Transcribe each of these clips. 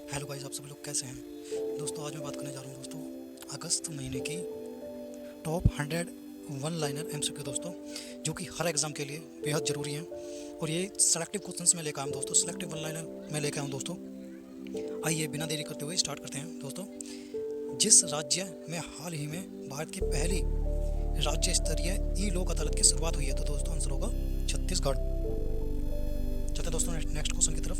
Hello guys, आप सभी लोग कैसे हैं दोस्तों। आज मैं बात करने जा रहा हूँ दोस्तों अगस्त महीने की टॉप 100 वन लाइनर एमसीक्यू दोस्तों, जो कि हर एग्ज़ाम के लिए बेहद ज़रूरी हैं। और ये सेलेक्टिव क्वेश्चंस में लेकर आया हूँ दोस्तों, सेलेक्टिव वन लाइनर में लेकर आया हूँ दोस्तों। आइए बिना देरी करते हुए स्टार्ट करते हैं दोस्तों। जिस राज्य में हाल ही में भारत की पहली राज्य स्तरीय ई लोक अदालत की शुरुआत हुई है, तो दोस्तों आंसर होगा छत्तीसगढ़। चलते हैं दोस्तों नेक्स्ट क्वेश्चन की तरफ।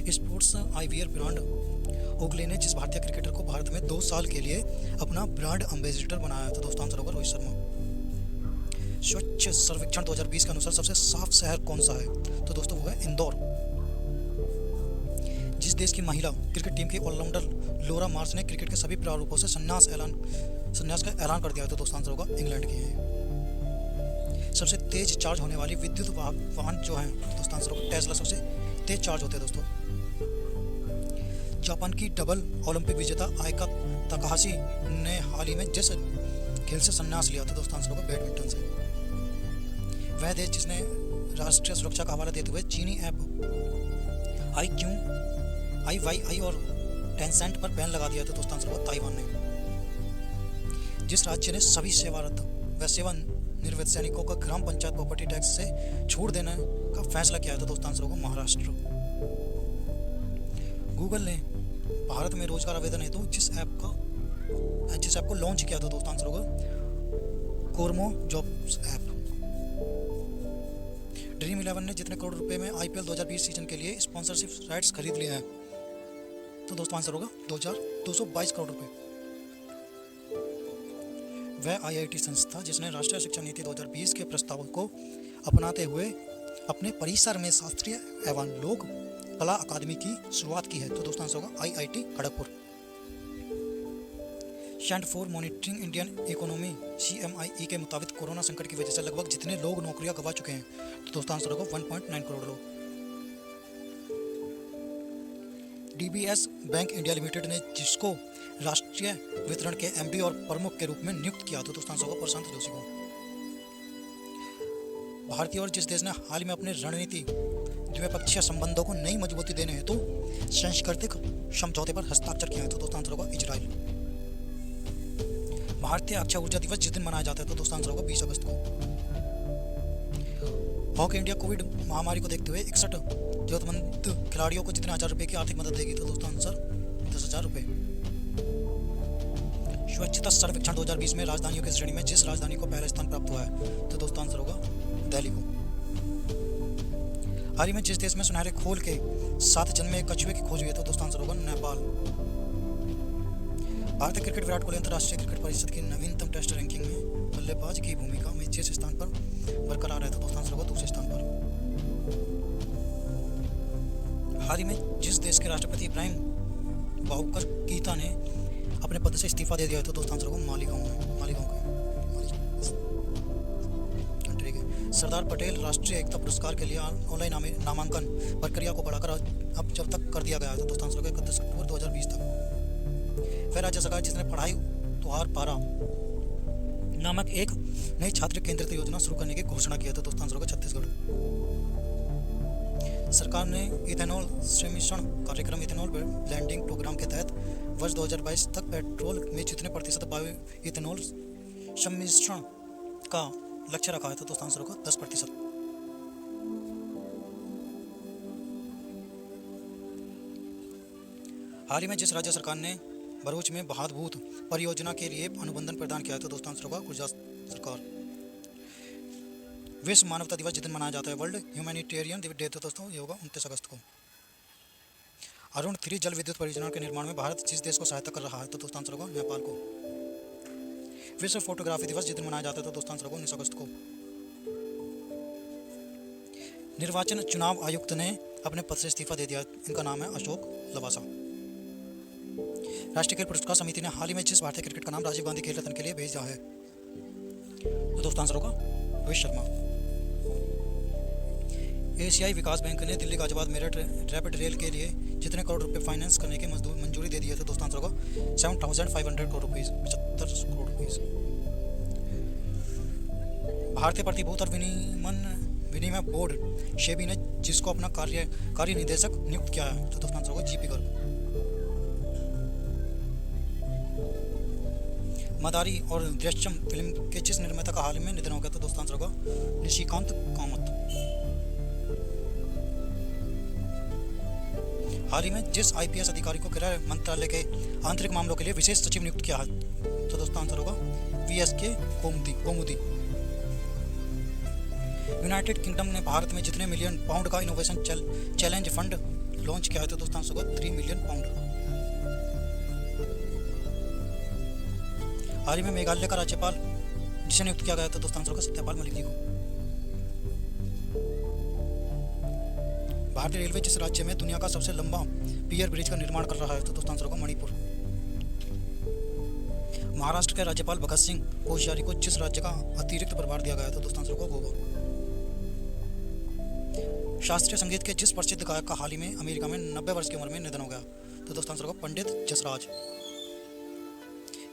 स्पोर्ट्स आईवीआर ब्रांड ओगले ने जिस भारतीय क्रिकेटर को भारत में 2 साल के लिए अपना ब्रांड एम्बेसडर बनाया था, दोस्तों आंसर होगा रोहित शर्मा। स्वच्छ सर्वेक्षण 2020 के अनुसार सबसे साफ शहर कौन सा है, तो दोस्तों वो है इंदौर। जिस देश की महिला क्रिकेट टीम की ऑलराउंडर लोरा मार्श ने क्रिकेट के सभी प्रारूपों से संन्यास का ऐलान कर दिया है, तो दोस्तों आंसर होगा इंग्लैंड की है। सबसे तेज चार्ज होने वाली विद्युत वाहन जो है, दोस्तों आंसर होगा टेस्ला। सबसे तेज चार्ज होते हैं दोस्तों। जापान की डबल ओलंपिक विजेता आयका तकाहाशी ने हाल ही में जिस खेल से संन्यास लिया था, दोस्तों आंसर होगा बैडमिंटन से। वह देश जिसने राष्ट्रीय सुरक्षा का हवाला देते हुए चीनी ऐप IQIYI और टेंसेंट पर बैन लगा दिया था, दोस्तों आंसर होगा ताइवान ने। जिस राज्य ने सभी सेवारत व सेवानिवृत्त सैनिकों का ग्राम पंचायत प्रॉपर्टी टैक्स से छूट देने का फैसला किया था, दोस्तों आंसर होगा महाराष्ट्र। गूगल ने भारत में रोजगार आवेदन हेतु जिस ऐप को लॉन्च किया था, दोस्तों आंसर होगा कोरमो जॉब्स ऐप। ड्रीम 11 ने जितने करोड़ रुपए में IPL 2020 सीजन के लिए स्पॉन्सरशिप राइट्स खरीद लिए हैं, तो दोस्तों आंसर होगा 222 करोड़ रुपए। वह IIT संस्था जिसने राष्ट्रीय शिक्षा नीति 2020 के प्रस्ताव को अपनाते हुए अपने परिसर में शास्त्रीय एवं लोक कला अकादमी की शुरुआत की है, तो दोस्तों आंसर होगा IIT Kharagpur. Centre for monitoring Indian economy CMIE के मुताबिक कोरोना संकट की वजह से लगभग जितने लोग नौकरियां गंवा चुके हैं, तो दोस्तों आंसर होगा 1.9 करोड़ लोग। DBS बैंक इंडिया लिमिटेड ने जिसको राष्ट्रीय वितरण के MD और प्रमुख के रूप में नियुक्त किया, तो दोस्तों आंसर होगा प्रशांत जोशी को। भारतीय और जिस देश ने हाल ही में अपने रणनीति द्विपक्षीय संबंधों को नई मजबूती देने हेतु सांस्कृतिक समझौते पर हस्ताक्षर किया है, तो दोस्तों आंसर होगा इजराइल। भारतीय अक्षय ऊर्जा दिवस जिस दिन मनाया जाता है, तो दोस्तों आंसर होगा 20 अगस्त को। हॉकी इंडिया कोविड महामारी को देखते हुए 61 जरूरतमंद खिलाड़ियों को जितने 1000 रुपए की आर्थिक मदद देगी, तो दोस्तों आंसर 10,000 रुपए। स्वच्छता सर्वेक्षण 2020 में राजधानियों की श्रेणी में जिस राजधानी को पहला स्थान प्राप्त हुआ है, तो दोस्तों आंसर होगा दिल्ली को। हाल ही में जिस देश में सुनहरे खोल के 7 जन्मे एक कछुए की खोज हुई है, तो दोस्तों आंसर होगा नेपाल। भारतीय क्रिकेट विराट कोहली अंतर्राष्ट्रीय क्रिकेट परिषद की नवीनतम टेस्ट रैंकिंग में बल्लेबाज की भूमिका में जिस स्थान पर बरकरार है, तो दोस्तों आंसर होगा दूसरे स्थान पर। हाल ही में जिस देश के राष्ट्रपति इब्राहिम बाउकर कीता ने अपने पद से इस्तीफा दे दिया है, तो दोस्तों आंसर होगा माली गांव का। सरदार पटेल राष्ट्रीय एकता पुरस्कार के लिए ऑनलाइन नामांकन प्रक्रिया को बढ़ाकर अब जब तक कर दिया गया है, तो दोस्तों आंसर होगा 31 अक्टूबर 2020 तक। फिर राज्य सरकार जिसने पढ़ाई त्योहार पारा नामक एक नई छात्र केंद्रित योजना शुरू करने की घोषणा की है, तो दोस्तों आंसर होगा छत्तीसगढ़। सरकार ने इथेनॉल सम्मिश्रण कार्यक्रम इथेनॉल ब्लेंडिंग प्रोग्राम के तहत वर्ष 2022 तक पेट्रोल में जितने प्रतिशत बायो इथेनॉल सम्मिश्रण का लक्ष्य रखा है, तो दोस्तों आंसर होगा 10%। हाल ही में जिस राज्य सरकार ने भरूच में बहादभूत परियोजना के लिए अनुबंधन प्रदान किया है, तो दोस्तों आंसर होगा गुजरात सरकार। विश्व मानवता दिवस जिस दिन मनाया जाता है, वर्ल्ड ह्यूमैनिटेरियन डे, तो दोस्तों ये होगा 29 अगस्त को। अरुण 3 जल विद्युत परियोजना के निर्माण में भारत जिस देश को सहायता कर रहा है, तो दोस्तों आंसर होगा नेपाल को। विश्व फोटोग्राफी दिवस जिस दिन मनाया जाता है, तो दोस्तों आंसर होगा 19 अगस्त को। निर्वाचन चुनाव आयुक्त ने अपने पद से इस्तीफा दे दिया, इनका नाम है अशोक लवासा। राष्ट्रीय खेल पुरस्कार समिति ने हाल ही में जिस भारतीय क्रिकेट का नाम राजीव गांधी खेल रत्न के लिए भेजा है, तो दोस्तों आंसर होगा रोहित शर्मा। एशियाई विकास बैंक ने दिल्ली गाजियाबाद मेरठ रैपिड रेल के लिए जितने करोड़ रुपए फाइनेंस करने की मंजूरी दे दी है, तो दोस्तों आंसर होगा 7,500 करोड़ रुपीज़, 75 करोड़ रुपीज़। भारतीय प्रतिभूति और विनिमय बोर्ड शेबी ने जिसको अपना कार्य निदेशक नियुक्त किया है। तो दोस्तों आंसर होगा जीपी गर्ग। मदारी और दृश्यम फिल्म के जिस निर्माता का हाल में निधन हो गया? तो दोस्तों आंसर होगा निशिकांत कामत। हाल ही में जिस आईपीएस अधिकारी को गृह मंत्रालय के आंतरिक मामलों के लिए विशेष सचिव नियुक्त किया है? तो दोस्तों आंसर होगा वीएसके कोमुदी। यूनाइटेड किंगडम ने भारत में जितने मिलियन पाउंड का इनोवेशन चैलेंज फंड लॉन्च किया है? तो दोस्तों आंसर होगा 3 मिलियन पाउंड। हाल ही में मेघालय का राज्यपाल जिसे नियुक्त किया गया? तो दोस्तों आंसर होगा सत्यपाल मलिक जी को। भारतीय रेलवे जिस राज्य में दुनिया का सबसे लंबा पियर ब्रिज का निर्माण कर रहा है? तो दोस्तों आंसर होगा मणिपुर। महाराष्ट्र के राज्यपाल भगत सिंह कोश्यारी को जिस राज्य का अतिरिक्त प्रभार दिया गया है? तो दोस्तों आंसर होगा गोवा। शास्त्रीय संगीत के जिस प्रसिद्ध गायक का हाल ही में अमेरिका में 90 वर्ष की उम्र में निधन हो गया? तो दोस्तों आंसर होगा पंडित जसराज।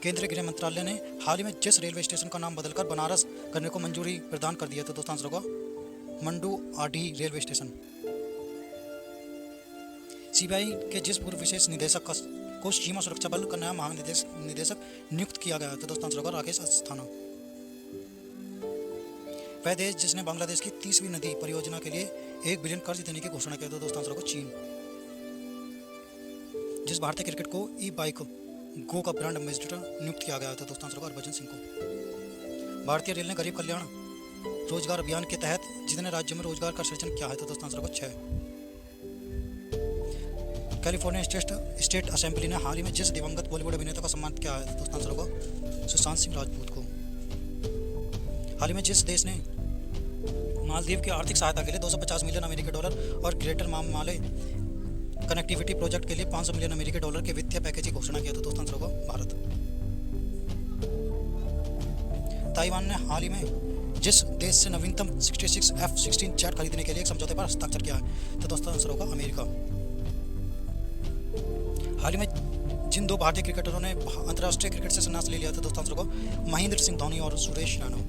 केंद्रीय गृह मंत्रालय ने हाल ही में जिस रेलवे स्टेशन का नाम बदलकर बनारस करने को मंजूरी प्रदान कर दी है? तो दोस्तों आंसर होगा मंडू आडी रेलवे स्टेशन। सीबीआई के जिस पूर्व विशेष निदेशक को सीमा सुरक्षा बल का नया महानिदेशक नियुक्त किया गया? तो दोस्तों आंसर होगा राकेश अस्थाना। वह देश जिसने बांग्लादेश की 30वीं नदी परियोजना के लिए 1 बिलियन कर्ज देने की घोषणा की? तो दोस्तों आंसर होगा चीन। जिस भारतीय क्रिकेट को ई बाइक गो का ब्रांड एम्बेसडर नियुक्त किया गया? तो दोस्तों आंसर होगा हरभजन सिंह को। भारतीय रेल ने गरीब कल्याण रोजगार अभियान के तहत जितने राज्यों में रोजगार का सृजन किया है? तो दोस्तों आंसर होगा 6। कैलिफोर्निया स्टेट असेंबली ने हाल ही में जिस दिवंगत बॉलीवुड अभिनेता का सम्मान किया है? तो दोस्तों आंसर होगा सुशांत सिंह राजपूत को। हाल ही में जिस देश ने मालदीव की आर्थिक सहायता के लिए 250 मिलियन अमेरिकी डॉलर और ग्रेटर माले कनेक्टिविटी प्रोजेक्ट के लिए 500 मिलियन अमेरिकी डॉलर के वित्तीय पैकेज की घोषणा किया? तो दोस्तों आंसर होगा भारत। ताइवान ने हाल ही में जिस देश से नवीनतम 66 F-16 जेट खरीदने के लिए एक समझौते पर हस्ताक्षर किया है? तो दोस्तों आंसर होगा अमेरिका। हाल ही में जिन 2 भारतीय क्रिकेटरों ने अंतर्राष्ट्रीय क्रिकेट से संन्यास ले लिया? तो दोस्तों आंसर होगा महेंद्र सिंह धोनी और सुरेश रैना।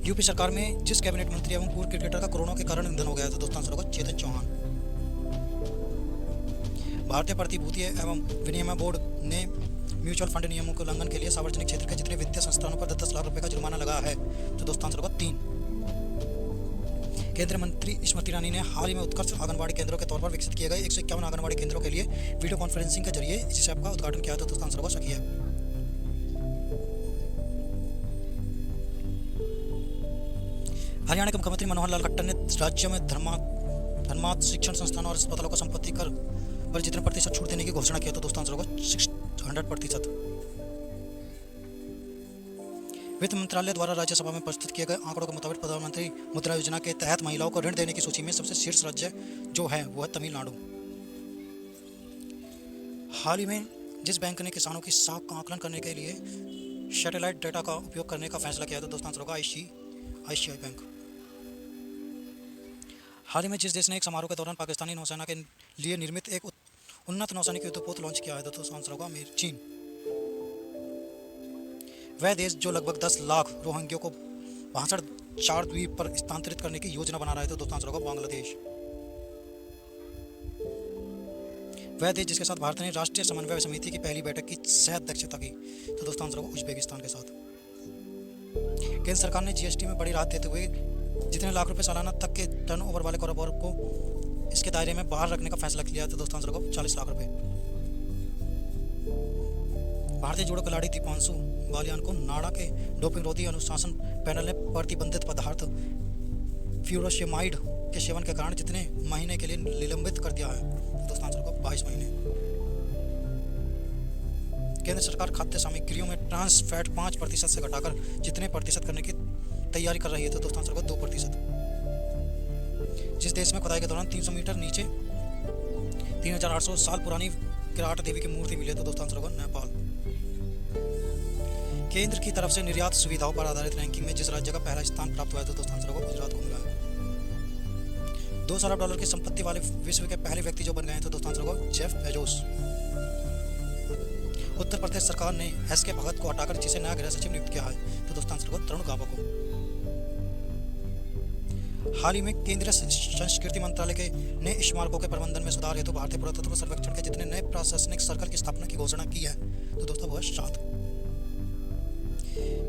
यूपी सरकार में जिस कैबिनेट मंत्री एवं पूर्व क्रिकेटर का कोरोना के कारण निधन हो गया? तो दोस्तों आंसर होगा चेतन चौहान। भारतीय प्रतिभूति एवं विनिमय बोर्ड ने म्यूचुअल फंड नियमों के उल्लंघन के लिए सार्वजनिक क्षेत्र के जितने वित्तीय संस्थानों पर 10 लाख रुपए का जुर्माना लगाया है? तो दोस्तों आंसर होगा 3। केंद्रीय मंत्री स्मृति ईरानी ने हाल ही में उत्कर्ष आंगनबाड़ी केंद्रों के तौर पर विकसित किए गए 151 आंगनबाड़ी केंद्रों के लिए वीडियो कॉन्फ्रेंसिंग के जरिए इस ऐप का उद्घाटन किया? तो दोस्तों आंसर होगा सखी ऐप। हरियाणा के मुख्यमंत्री मनोहर लाल खट्टर ने राज्य में धर्मार्थ शिक्षण संस्थानों और अस्पतालों को संपत्ति कर पर जितने प्रतिशत छूट देने की घोषणा की? तो दोस्तों आंसर होगा 100%। वित्त मंत्रालय द्वारा राज्यसभा में प्रस्तुत किए गए आंकड़ों के मुताबिक प्रधानमंत्री मुद्रा योजना के तहत महिलाओं को ऋण देने की सूची में सबसे शीर्ष राज्य जो है वो है तमिलनाडु। हाल ही में जिस बैंक ने किसानों की साख का आकलन करने के लिए सैटेलाइट डेटा का उपयोग करने का फैसला किया? तो दोस्तों आंसर होगा आईसीआईसीआई बैंक। हाल ही में जिस देश ने एक समारोह के दौरान पाकिस्तानी नौसेना के लिए निर्मित एक उन्नत नौसैनिक युद्धपोत लॉन्च किया है? तो दोस्तों आंसर होगा चीन। वह देश जो लगभग 10 लाख रोहिंग्यों को 62 चार द्वीप पर स्थानांतरित करने की योजना बना रहा है? तो दोस्तों आंसर होगा बांग्लादेश। वह देश जिसके साथ भारत ने राष्ट्रीय समन्वय समिति की पहली बैठक की सह अध्यक्षता की? तो दोस्तों आंसर होगा उज्बेकिस्तान के साथ। केंद्र सरकार ने जीएसटी में बड़ी राहत देते हुए जितने लाख रुपए सालाना तक के टर्नओवर वाले कारोबार को इसके दायरे में बाहर रखने का फैसला किया? तो दोस्तों आंसर होगा 40 लाख रुपए। भारतीय जूडो खिलाड़ी दीपांशु बालियान को नाडा के डोपिंग रोधी अनुशासन पैनल ने प्रतिबंधित पदार्थ फ्यूरोसेमाइड के सेवन के कारण जितने महीने के लिए निलंबित कर दिया है? तो दोस्तों आंसर होगा 22 महीने। केंद्र सरकार खाद्य सामग्रियों में ट्रांस फैट 5% से घटाकर जितने प्रतिशत करने की तैयारी कर रही है? तो दोस्तों आंसर होगा 2%। जिस देश में खुदाई के दौरान 300 मीटर नीचे 3800 साल पुरानी किराट देवी की मूर्ति मिली है? तो दोस्तों आंसर होगा नेपाल। केंद्र की तरफ से निर्यात सुविधाओं पर आधारित रैंकिंग में जिस राज्य का पहला स्थान प्राप्त हुआ है? तो दोस्तों आंसर होगा गुजरात को मिला है। $2 अरब की संपत्ति वाले विश्व के पहले व्यक्ति जो बन गए हैं? तो दोस्तों आंसर होगा जेफ बेजोस। उत्तर प्रदेश सरकार ने एस के भगत को हटाकर जिसे नया गृह सचिव नियुक्त किया है? तो दोस्तों आंसर होगा तरुण गाबा को। हाल ही में केंद्रीय संस्कृति मंत्रालय के ने स्मारकों के प्रबंधन में सुधार हेतु भारतीय पुरातत्व सर्वेक्षण के जितने नए प्रशासनिक सर्कल की स्थापना की घोषणा की है। तो दोस्तों वह 7।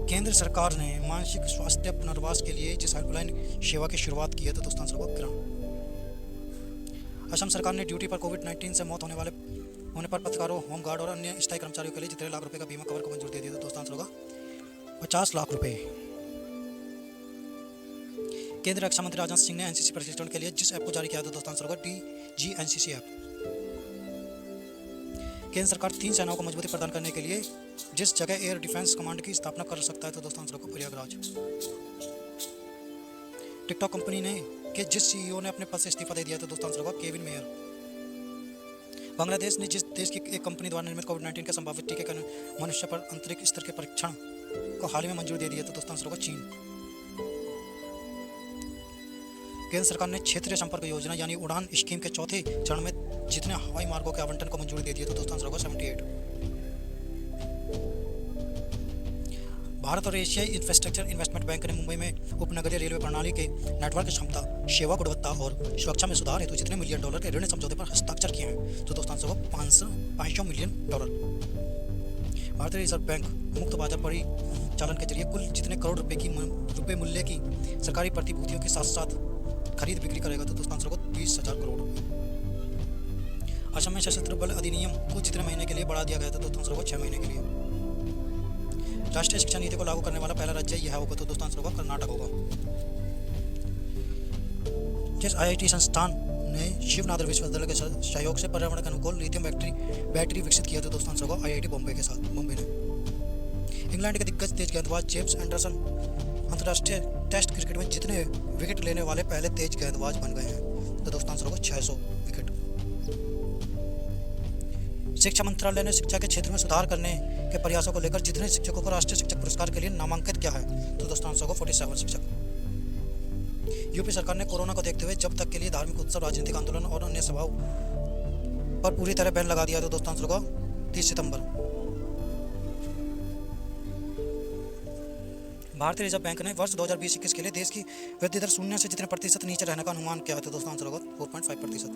केंद्र सरकार ने मानसिक स्वास्थ्य पुनर्वास के लिए जिस हेल्पलाइन सेवा की शुरुआत की है तो दोस्तों आंसर होगा किरण। असम सरकार ने ड्यूटी पर कोविड-19 से मौत होने पर पत्रकारों, होमगार्ड और अन्य स्थायी कर्मचारियों के लिए जितने लाख रुपए का बीमा कवर को मंजूरी दे दी। तो दोस्तों आंसर होगा 50 लाख रुपए। केंद्रीय रक्षा मंत्री राजनाथ सिंह ने एनसीसी प्रशिक्षण के लिए जिस ऐप को जारी किया तो दोस्तों आंसर होगा DGNCC ऐप। केंद्र सरकार 3 सेनाओं को मजबूती प्रदान करने के लिए जिस जगह एयर डिफेंस कमांड की स्थापना कर सकता है तो दोस्तों आंसर होगा प्रयागराज। टिकटॉक कंपनी ने के जिस CEO ने अपने पद से इस्तीफा दे दिया तो दोस्तों आंसर होगा केविन मेयर। बांग्लादेश ने जिस देश की एक कंपनी द्वारा निर्मित कोविड-19 के संभावित टीके का मनुष्य पर अंतरिक्ष स्तर के परीक्षण को हाल ही में मंजूरी दे दी है तो दोस्तों आंसर होगा चीन। केंद्र सरकार ने क्षेत्रीय संपर्क योजना यानी उड़ान स्कीम के चौथे चरण में जितने हवाई मार्गों के आवंटन को मंजूरी दे दी है तो दोस्तों आंसर होगा 78। भारत और एशियाई इंफ्रास्ट्रक्चर इन्वेस्टमेंट बैंक ने मुंबई में उपनगरीय रेलवे प्रणाली के नेटवर्क क्षमता, सेवा गुणवत्ता और सुरक्षा में सुधार हेतु जितने $1 मिलियन के ऋण समझौते पर हस्ताक्षर किए हैं तो दोस्तों आंसर होगा $500 मिलियन। भारतीय रिजर्व बैंक मुक्त बाजार परिचालन के जरिए कुल जितने करोड़ रुपए मूल्य की सरकारी प्रतिभूतियों के साथ साथ खरीद बिक्री करेगा तो दोस्तों आंसर होगा 30,000 करोड़ रुपए। असम में सशस्त्र बल अधिनियम को जितने महीने के लिए बढ़ा दिया गया था दोस्तों आंसर होगा 6 महीने के लिए। राष्ट्रीय शिक्षा नीति को लागू करने वाला पहला राज्य यह होगा तो दोस्तों आंसर होगा कर्नाटक होगा। जिस IIT संस्थान ने शिव नादर विश्वविद्यालय के सहयोग से पर्यावरण के अनुकूल लिथियम बैटरी विकसित किया तो दोस्तों आंसर होगा IIT बॉम्बे के साथ बॉम्बे ने। इंग्लैंड के दिग्गज तेज गेंदबाज जेम्स एंडरसन अंतर्राष्ट्रीय टेस्ट क्रिकेट में जितने विकेट लेने वाले पहले तेज गेंदबाज बन गए हैं तो दोस्तों आंसर होगा 600 विकेट। शिक्षा मंत्रालय ने शिक्षा के क्षेत्र में सुधार करने के प्रयासों को लेकर जितने शिक्षकों को राष्ट्रीय शिक्षक पुरस्कार के लिए नामांकित किया है तो दोस्तों आंसर होगा 47 शिक्षक। यूपी सरकार ने कोरोना को देखते हुए जब तक के लिए धार्मिक उत्सव, राजनीतिक आंदोलन और अन्य सभाओं पर पूरी तरह बैन लगा दिया तो दोस्तों आंसर होगा 30 सितंबर। भारतीय रिजर्व बैंक ने वर्ष 2020-21 के लिए देश की वृद्धि दर 0 से जितने प्रतिशत नीचे रहने का अनुमान किया है तो दोस्तों आंसर होगा 4.5%।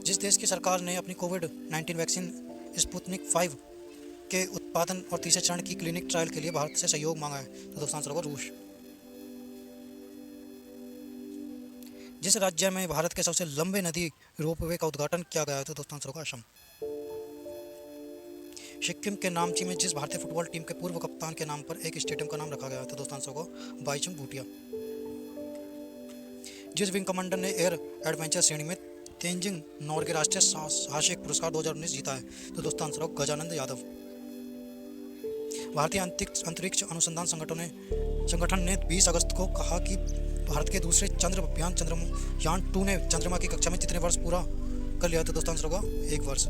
जिस देश की सरकार ने अपनी कोविड-19 वैक्सीन स्पुतनिक 5 के उत्पादन और तीसरे चरण की क्लिनिक ट्रायल के लिए भारत से सहयोग मांगा है तो दोस्तों आंसर होगा रूस। जिस राज्य में भारत के सबसे लंबे नदी रोपवे का उद्घाटन किया गया है तो दोस्तों आंसर होगा असम। सिक्किम के नामची में जिस भारतीय फुटबॉल टीम के पूर्व कप्तान के नाम पर एक स्टेडियम का नाम रखा गया है तो दोस्तों आंसर होगा बाईचुंग भूटिया। जिस विंग कमांडर ने एयर एडवेंचर श्रेणी में तेंजिंग नॉर्गे राष्ट्रीय साहसिक पुरस्कार 2019 जीता है तो दोस्तों आंसर होगा गजानंद यादव। भारतीय अंतरिक्ष अनुसंधान संगठन ने 20 अगस्त को कहा कि भारत के दूसरे चंद्र अभियान चंद्रयान 2 ने चंद्रमा की कक्षा में जितने वर्ष पूरा कर लिया तो दोस्तों आंसर होगा 1 वर्ष।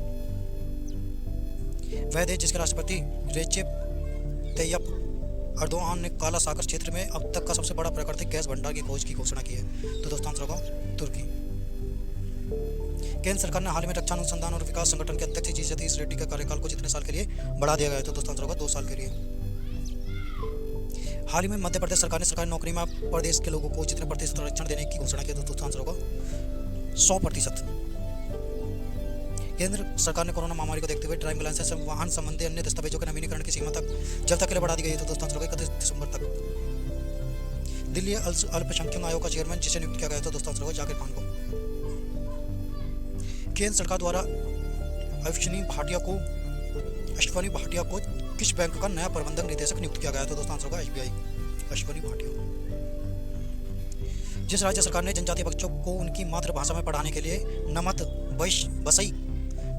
वह देश जिसके राष्ट्रपति रेचेप तैयप अर्दोआन ने काला सागर क्षेत्र में अब तक का सबसे बड़ा प्राकृतिक गैस भंडार की खोज की घोषणा की है तो दोस्तों आंसर होगा तुर्की। केंद्र सरकार ने हाल ही में रक्षा अनुसंधान और विकास संगठन के अध्यक्ष जी सतीश रेड्डी के कार्यकाल को जितने साल के लिए बढ़ा दिया गया है तो दोस्तों आंसर होगा 2 साल के लिए। हाल ही में मध्य प्रदेश सरकार ने सरकारी नौकरी में प्रदेश के लोगों को जितने प्रतिशत आरक्षण देने की घोषणा की तो दोस्तों आंसर होगा 100%। केंद्र सरकार ने कोरोना महामारी को देखते हुए ड्राइविंग लाइसेंस और वाहन संबंधी अन्य दस्तावेजों के नवीनीकरण की सीमा तक जल्द तक के लिए बढ़ा दी गई है तो दोस्तों आंसर होगा 31 दिसंबर तक। दिल्ली अल्पसंख्यक आयोग का चेयरमैन जिसे नियुक्त किया गया तो दोस्तों आंसर होगा जाकिर खान को। केंद्र सरकार द्वारा अश्विनी भाटिया को किस बैंक का नया प्रबंधक निदेशक नियुक्त किया गया तो दोस्तों आंसर होगा SBI अश्विनी भाटिया। जिस राज्य सरकार ने जनजातीय बच्चों को उनकी मातृभाषा में पढ़ाने के लिए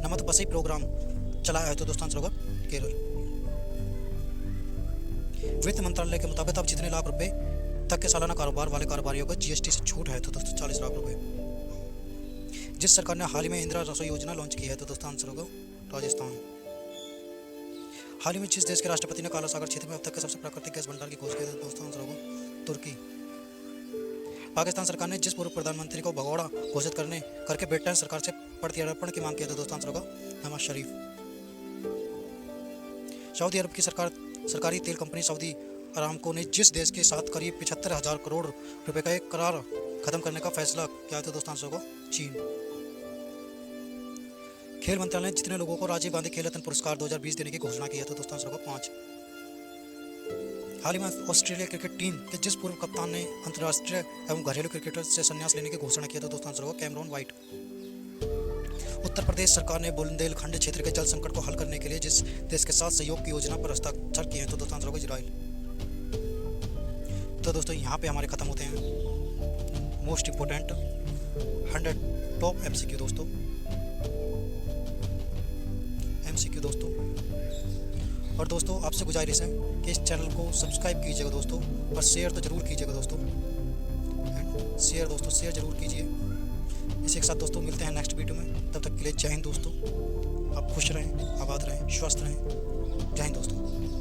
नमत बसई प्रोग्राम चलाया है तो दोस्तों आंसर होगा केरल। वित्त मंत्रालय के मुताबिक अब जितने लाख रुपए तक के सालाना कारोबार वाले कारोबारियों को GST से छूट है तो दोस्तों 40 लाख रुपए। जिस सरकार ने हाल ही में इंदिरा रसोई योजना लॉन्च की है तो दोस्तों आंसर होगा राजस्थान। हाल ही में जिस देश के राष्ट्रपति ने काला सागर क्षेत्र में अब तक के सबसे प्राकृतिक गैस भंडार की खोज की है तो दोस्तों आंसर होगा तुर्की। पाकिस्तान सरकार ने जिस पूर्व प्रधानमंत्री को भगोड़ा घोषित करके ब्रिटेन सरकार से प्रत्यर्पण की मांग की है तो दोस्तों आंसर होगा नवाज शरीफ। सऊदी अरब की सरकारी तेल कंपनी सऊदी अरामको ने जिस देश के साथ करीब 75,000 करोड़ रुपए का एक करार खत्म करने का फैसला किया था दोस्तों आंसर को चीन। खेल मंत्रालय ने जितने लोगों को राजीव गांधी खेल रत्न पुरस्कार 2020 देने की घोषणा की है तो दोस्तों आंसर को 5। हाल ही में ऑस्ट्रेलिया क्रिकेट टीम के जिस पूर्व कप्तान ने अंतर्राष्ट्रीय एवं घरेलू क्रिकेटर से संन्यास लेने की घोषणा की तो दोस्तों आंसर होगा कैमरॉन वाइट। उत्तर प्रदेश सरकार ने बुंदेलखंड क्षेत्र के जल संकट को हल करने के लिए जिस देश के साथ सहयोग की योजना पर हस्ताक्षर किए हैं तो दोस्तों आंसर होगा इजराइल। तो दोस्तों यहाँ पे हमारे खत्म होते हैं मोस्ट इम्पोर्टेंट 100 टॉप एमसीक्यू दोस्तों। और दोस्तों आपसे गुजारिश है कि इस चैनल को सब्सक्राइब कीजिएगा दोस्तों, और शेयर तो ज़रूर कीजिएगा दोस्तों। एंड शेयर ज़रूर कीजिए। इसी के साथ दोस्तों मिलते हैं नेक्स्ट वीडियो में। तब तक के लिए जय हिंद दोस्तों। आप खुश रहें, आबाद रहें, स्वस्थ रहें। जय हिंद दोस्तों।